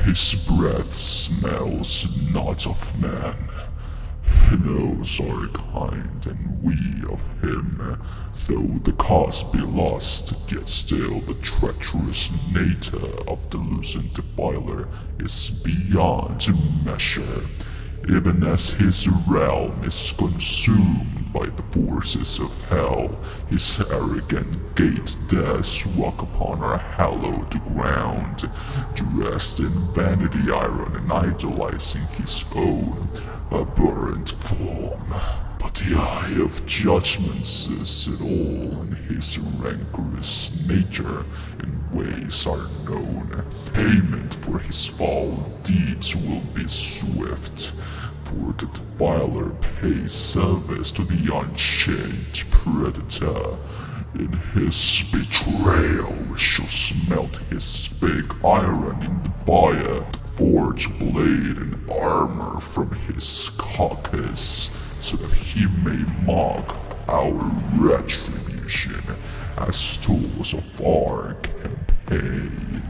His breath smells not of man. He knows our kind and we of him. Though the cause be lost, yet still the treacherous nature of the loosened Defiler is beyond measure. Even as his realm is consumed by the forces of hell, his arrogant gate does walk upon our hallowed ground, dressed in vanity iron and idolizing his own abhorrent form. But the eye of judgment sees it all, and his rancorous nature and ways are known. Payment for his foul deeds will be swift, for the Defiler pays service to the unchained predator. In his betrayal we shall smelt his big iron in the fire, to forge blade and armor from his carcass, so that he may mock our retribution as tools of our campaign.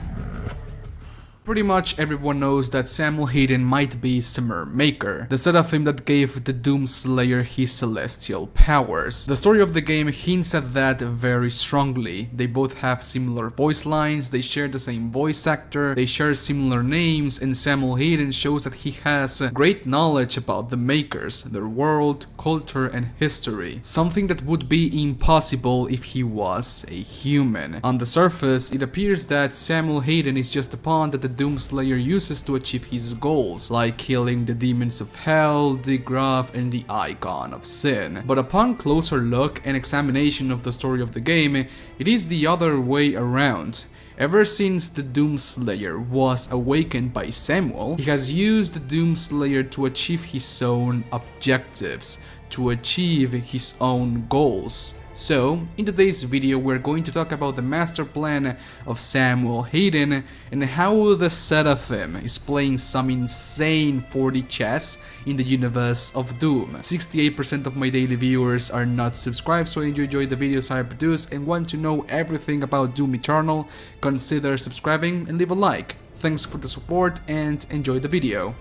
Pretty much everyone knows that Samuel Hayden might be Summer Maker, the Seraphim that gave the Doomslayer his celestial powers. The story of the game hints at that very strongly. They both have similar voice lines, they share the same voice actor, they share similar names, and Samuel Hayden shows that he has great knowledge about the Makers, their world, culture, and history. Something that would be impossible if he was a human. On the surface, it appears that Samuel Hayden is just a pawn that the Doomslayer uses to achieve his goals, like killing the demons of hell, the Graph, and the Icon of Sin. But upon closer look and examination of the story of the game, it is the other way around. Ever since the Doomslayer was awakened by Samuel, he has used the Doomslayer to achieve his own objectives, to achieve his own goals. So, in today's video we're going to talk about the master plan of Samuel Hayden and how the Seraphim is playing some insane 4D chess in the universe of Doom. 68% of my daily viewers are not subscribed, so if you enjoy the videos I produce and want to know everything about Doom Eternal, consider subscribing and leave a like. Thanks for the support and enjoy the video.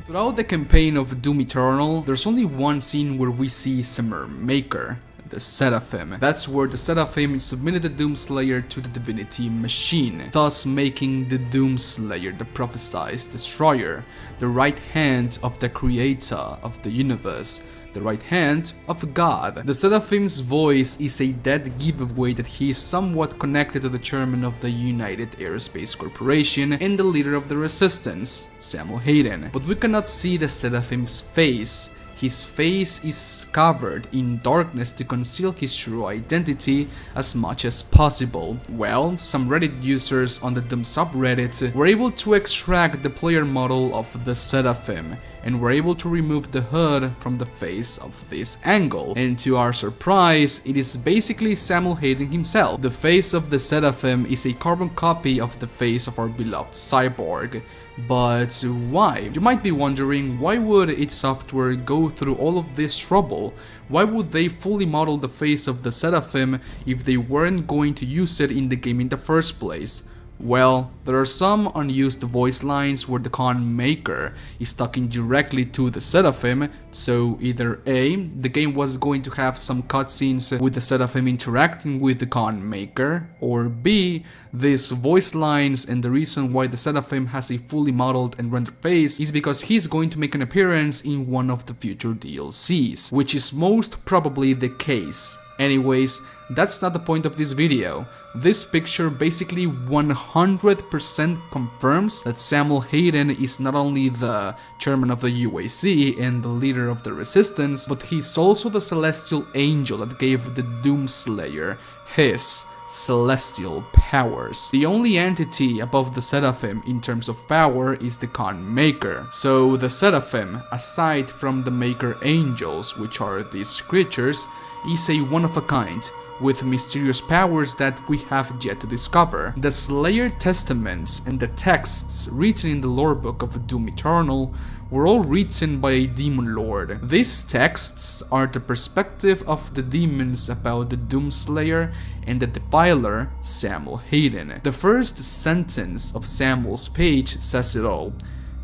Throughout the campaign of Doom Eternal, there's only one scene where we see Summer Maker, the Seraphim. That's where the Seraphim submitted the Doomslayer to the Divinity Machine, thus making the Doomslayer the prophesied destroyer, the right hand of the creator of the universe, the right hand of God. The Seraphim's voice is a dead giveaway that he is somewhat connected to the chairman of the United Aerospace Corporation and the leader of the Resistance, Samuel Hayden. But we cannot see the Seraphim's face. His face is covered in darkness to conceal his true identity as much as possible. Well, some Reddit users on the Doom subreddit were able to extract the player model of the Seraphim and were able to remove the hood from the face of this angle. And to our surprise, it is basically Samuel Hayden himself. The face of the Seraphim is a carbon copy of the face of our beloved Cyborg. But why? You might be wondering, why would id Software go through all of this trouble? Why would they fully model the face of the Seraphim if they weren't going to use it in the game in the first place? Well, there are some unused voice lines where the Con Maker is talking directly to the Seraphim, so either A, the game was going to have some cutscenes with the Seraphim interacting with the Con Maker, or B, these voice lines and the reason why the Seraphim has a fully modeled and rendered face is because he's going to make an appearance in one of the future DLCs, which is most probably the case. Anyways, that's not the point of this video. This picture basically 100% confirms that Samuel Hayden is not only the chairman of the UAC and the leader of the Resistance, but he's also the celestial angel that gave the Doomslayer his celestial powers. The only entity above the Seraphim in terms of power is the Con Maker. So the Seraphim, aside from the Maker Angels, which are these creatures, is a one-of-a-kind, with mysterious powers that we have yet to discover. The Slayer Testaments and the texts written in the lore book of Doom Eternal were all written by a demon lord. These texts are the perspective of the demons about the Doomslayer and the Defiler, Samuel Hayden. The first sentence of Samuel's page says it all.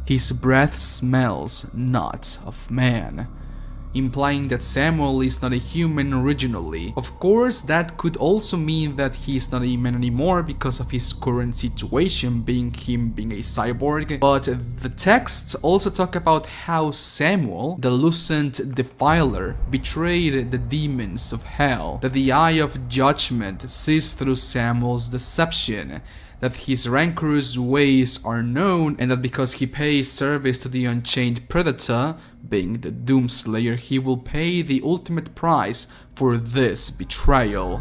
His breath smells not of man, implying that Samuel is not a human originally. Of course, that could also mean that he is not a man anymore because of his current situation, being a cyborg, but the texts also talk about how Samuel, the lucent Defiler, betrayed the demons of hell, that the eye of judgment sees through Samuel's deception, that his rancorous ways are known, and that because he pays service to the unchained predator, being the Doomslayer, he will pay the ultimate price for this betrayal.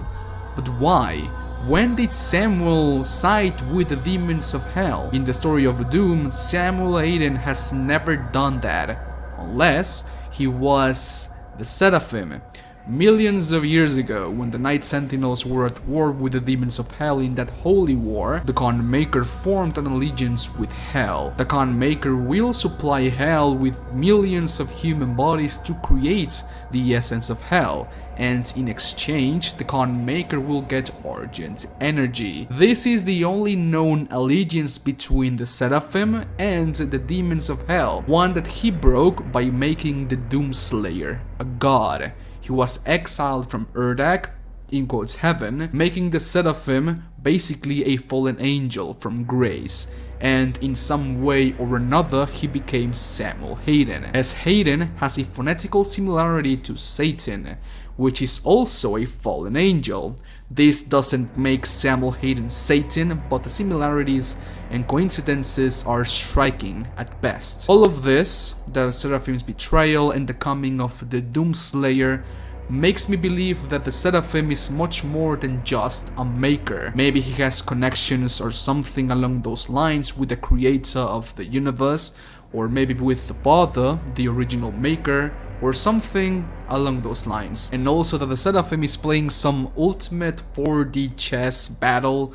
But why? When did Samuel side with the demons of hell? In the story of Doom, Samuel Hayden has never done that, unless he was the Seraphim. Millions of years ago, when the Night Sentinels were at war with the demons of hell in that holy war, the Khan Maker formed an allegiance with hell. The Khan Maker will supply hell with millions of human bodies to create the essence of hell, and in exchange, the Khan Maker will get Argent energy. This is the only known allegiance between the Seraphim and the demons of hell, one that he broke by making the Doomslayer a god. He was exiled from Urdak, in quotes heaven, making the Seraphim basically a fallen angel from grace, and in some way or another he became Samuel Hayden, as Hayden has a phonetical similarity to Satan, which is also a fallen angel. This doesn't make Samuel Hayden Satan, but the similarities and coincidences are striking at best. All of this, the Seraphim's betrayal and the coming of the Doomslayer, makes me believe that the Seraphim is much more than just a maker. Maybe he has connections or something along those lines with the creator of the universe, or maybe with the father, the original maker, or something along those lines. And also that the Seraphim is playing some ultimate 4D chess battle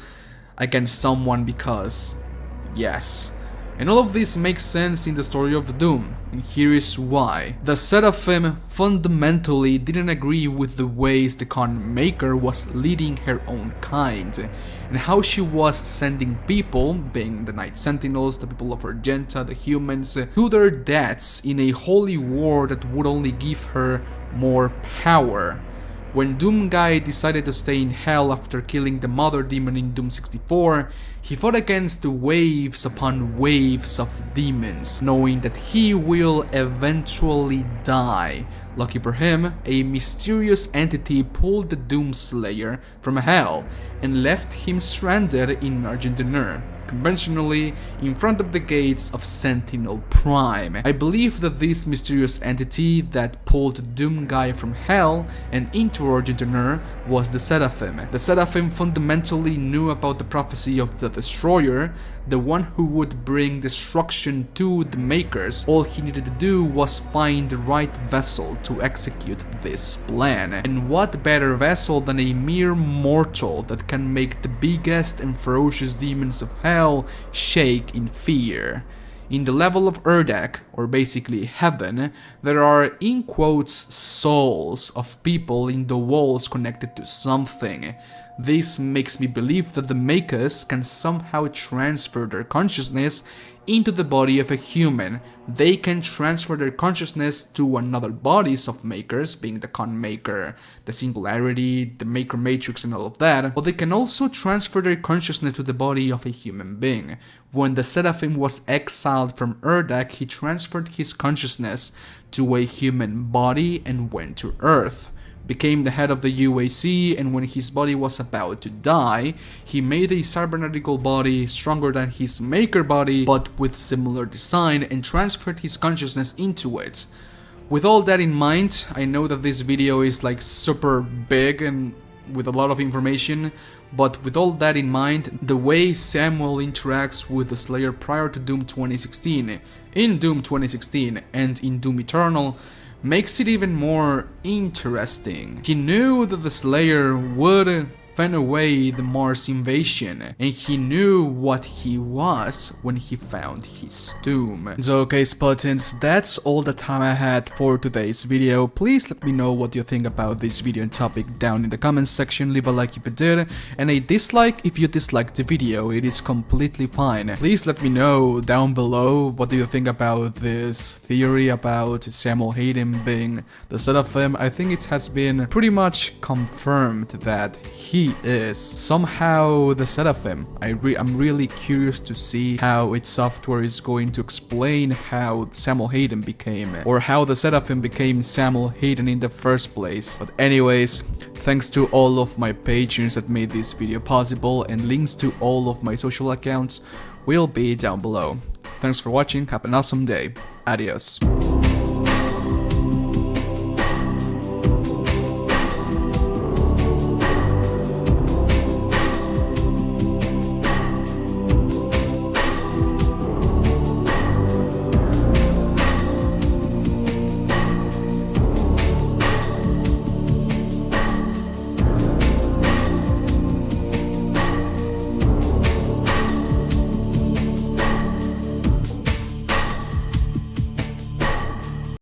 against someone because, yes. And all of this makes sense in the story of Doom, and here is why. The Seraphim fundamentally didn't agree with the ways the Khan Maker was leading her own kind, and how she was sending people, being the Night Sentinels, the people of Argenta, the humans, to their deaths in a holy war that would only give her more power. When Doomguy decided to stay in hell after killing the mother demon in Doom 64, he fought against waves upon waves of demons, knowing that he will eventually die. Lucky for him, a mysterious entity pulled the Doomslayer from hell and left him stranded in Argentinur, conventionally in front of the gates of Sentinel Prime. I believe that this mysterious entity that pulled Doomguy from hell and into Argentinur was the Seraphim. The Seraphim fundamentally knew about the prophecy of the Destroyer, the one who would bring destruction to the Makers. All he needed to do was find the right vessel to execute this plan. And what better vessel than a mere mortal that can make the biggest and ferocious demons of hell shake in fear. In the level of Urdak, or basically heaven, there are in quotes souls of people in the walls connected to something. This makes me believe that the Makers can somehow transfer their consciousness into the body of a human. They can transfer their consciousness to another bodies of Makers, being the Khan Maker, the Singularity, the Maker Matrix and all of that, but they can also transfer their consciousness to the body of a human being. When the Seraphim was exiled from Urdak, he transferred his consciousness to a human body and went to Earth, became the head of the UAC, and when his body was about to die, he made a cybernetical body stronger than his maker body, but with similar design, and transferred his consciousness into it. With all that in mind, I know that this video is like super big and with a lot of information, but with all that in mind, the way Samuel interacts with the Slayer prior to Doom 2016, in Doom 2016 and in Doom Eternal, makes it even more interesting. He knew that the Slayer would fend away the Mars invasion, and he knew what he was when he found his tomb. So okay, Spartans, that's all the time I had for today's video. Please let me know what you think about this video and topic down in the comments section. Leave a like if you did, and a dislike if you disliked the video. It is completely fine. Please let me know down below what do you think about this theory about Samuel Hayden being the Seraphim. I think it has been pretty much confirmed that he is somehow the Seraphim. I'm really curious to see how its software is going to explain how Samuel Hayden became, or how the Seraphim became Samuel Hayden in the first place. But anyways, thanks to all of my patrons that made this video possible, and links to all of my social accounts will be down below. Thanks for watching, have an awesome day, adios.